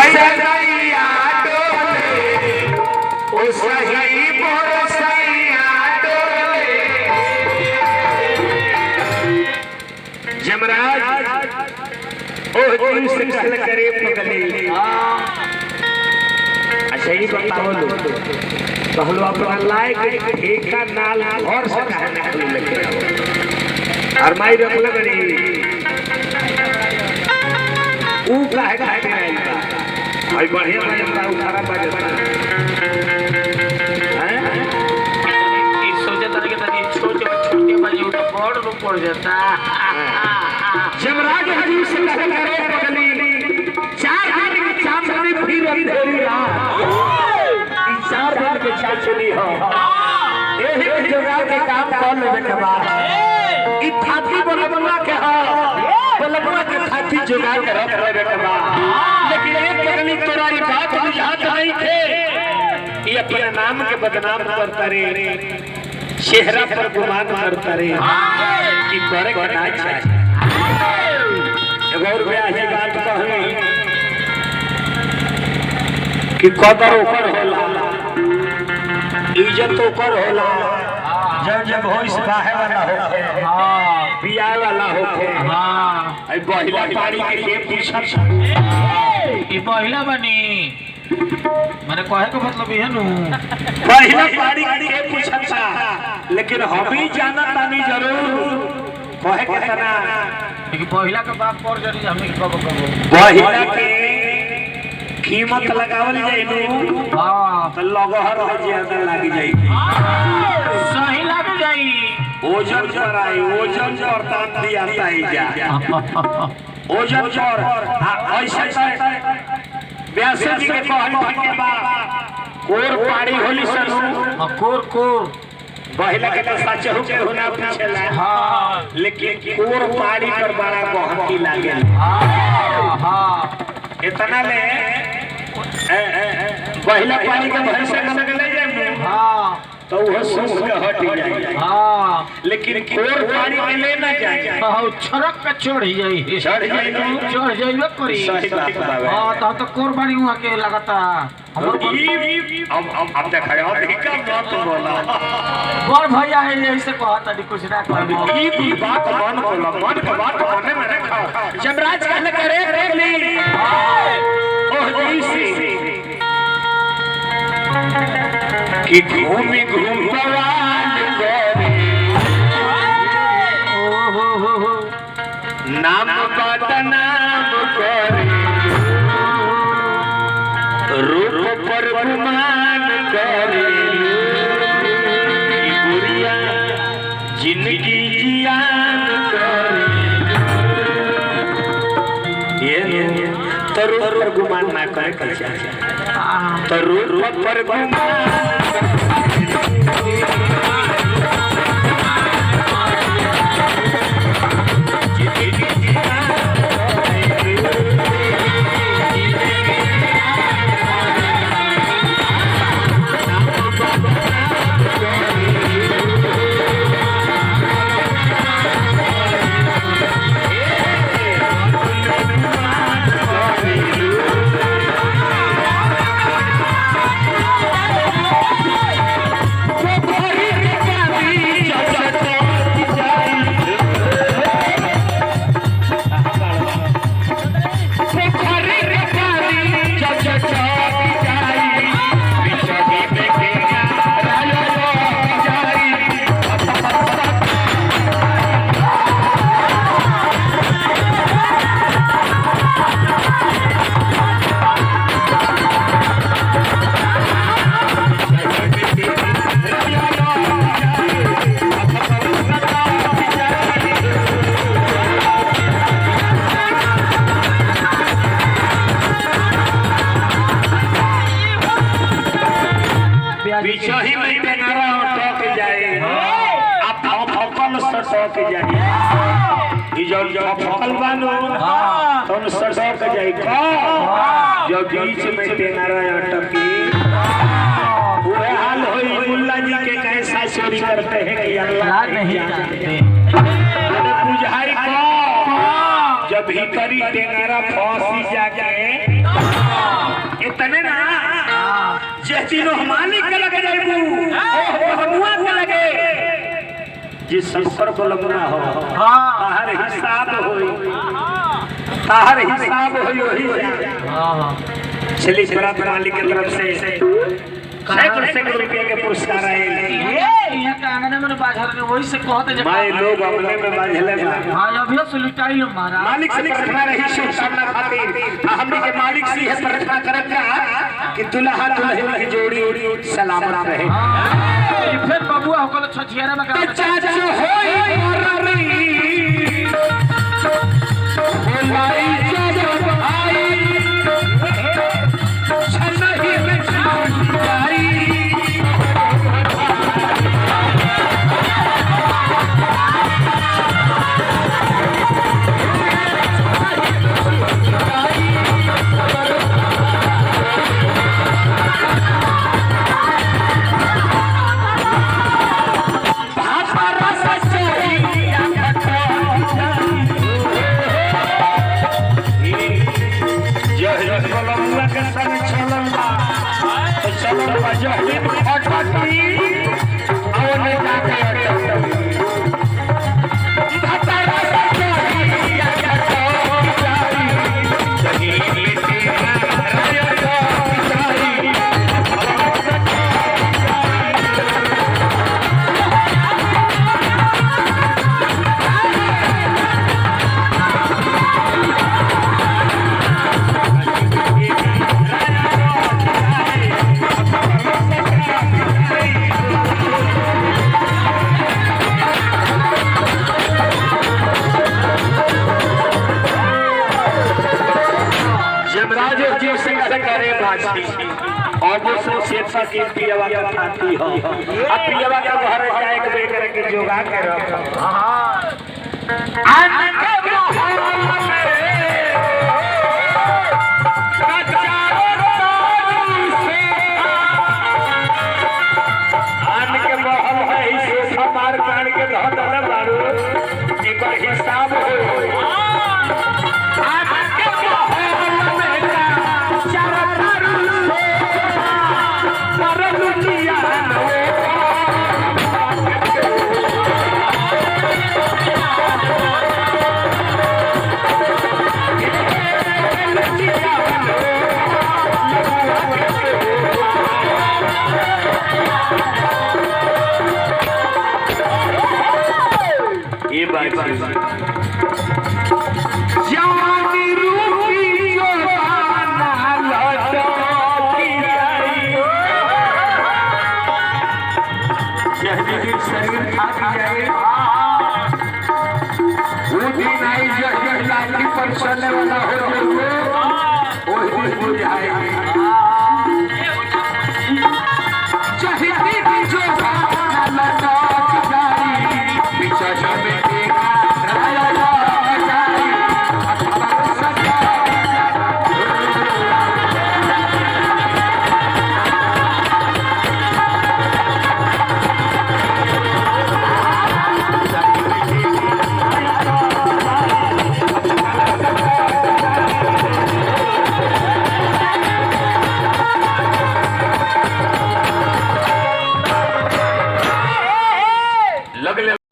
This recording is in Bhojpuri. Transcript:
सैया डोले ओ सही मोर सैया डोले। जमराज ओ जीव से कहल करे पगली। अच्छा ये बताओ लो कहलो अपना लायक ठेका नाल घर से कहे निकल लेके आओ और माई रख ले बड़ी ऊ काहे काहे नहीं बा भाई बढ़िया बजता ऊ खराब बजता हैं ई सोचे तरह के तनी छोटे छोटे बजे तो बड़ रो पड़ जाता। जमराज हजूर से कहे करे पगली 4 दिन की चांदनी फिर अंधेरी रात ई 4 दिन के चाचली हो एही जोगाड़ के काम कर लेबे के बाद ई थाती बोलबला के हो बोलबला के थाती जोगाड़ के रख लेबे के बाद। लेकिन एक पगली तोरा ई बात बुझात नहीं थे ई अपने नाम के बदनाम करता रे चेहरा पर गुमान करता रे कि करे के ना चाहिए। एगो और ब्याही बात कहनी कि कदर ओकर होला इज्जत ओकर होला जब जब होइस बाहे वाला होखे बियाह वाला होखे। आई बहिला पानी के पूछत ई पहिला बनी माने कहे के मतलब ये नु बहिला पानी के पूछत लेकिन हम भी जानत तानी जरूर कहे के तना कि पहिला के बाप पर जरी हमनी कब बहिला के कीमत लगावल जाई नु हां तो लगहर ज्यादा लाग जाई सही लग जाई ओजन पर आई ओजन पर दाम दिया ही जा ओजन पर ऐसे व्यास जी के कहल के बाद कोर पाड़ी होली सनु कोर बहिला के तो सच हो के होना पूछला हां लेकिन कोर पाड़ी पर बड़ा गहकी लागे हां इतना में बहिला पानी के भैंसा लग ले जाए हां तो वो सूख के हट जाए हां लेकिन कोर पानी में ले ना जाए हां छरक के चढ़ जाई चढ़ जाइबे करी सही बात बाबा हां तो कोर पानी हुआ के लगाता अब देखा और का बात बोला बड़ भैया है ऐसे कहता दी कुछ ना कहबो ई बात मन बोला मन के बात मने में रखा जमराज कहले करे पगली ओह जी से कि घूमी घूम बवाल करे हो नाम बदनाम करे रूप पर गुमान करे बुरिया जिंदगी जियान करे ये तो रूप पर गुमान ना करे कैसे तो रूप पर गुमान बिछही में टेंगरा टक जाए आप फकल सटक जाए ई जो फकल बानो तुम सटक जाए का जो बीच में टेंगरा अटकी वो हाल होई मुल्ला जी के कैसा चोरी करते हैं कि अल्लाह नहीं जानते अरे बुझाई को जब भीतरी टेंगरा फांसी जाके इतने ना जे तीनों मालिक के लगे जाइबू ओ हमुआ के लगे जिस संस्कार को लगना हो ताहर हिसाब होई चलिए बरात मालिक की तरफ से सैकड़ों रुपये के पुरस्कार आए यहाँ के आंगन में बाजार में वही से कहते जब भाई लोग अपने में बांधले में हाँ अभी सुलटाई हमारा मालिक से प्रार्थना रही शुभकामना खातिर हमने के मालिक से है प्रार्थना करत रहा कि दुल्हा दुल्हन की जोड़ी सलामत रहे फिर बबुआ होकर छठियारा में तो चाचा होई मोररी बोलाई जब आई छनही में छाई और वो सब शेरसा की पियवा का खाती हो अब पियवा का घर जाए के बेकर के जोगा के रख हां आन के मोहल्ला में आन के मोहल्ला में ही से समार कान के धदल मारू एक हिसाब हो ये बात जानी रूपी जो ना लटकी जाई शहरी शरीर खा जाए वो दिन आई जब लाठी पर चलने वाला हो जाए वो दिन हो जाए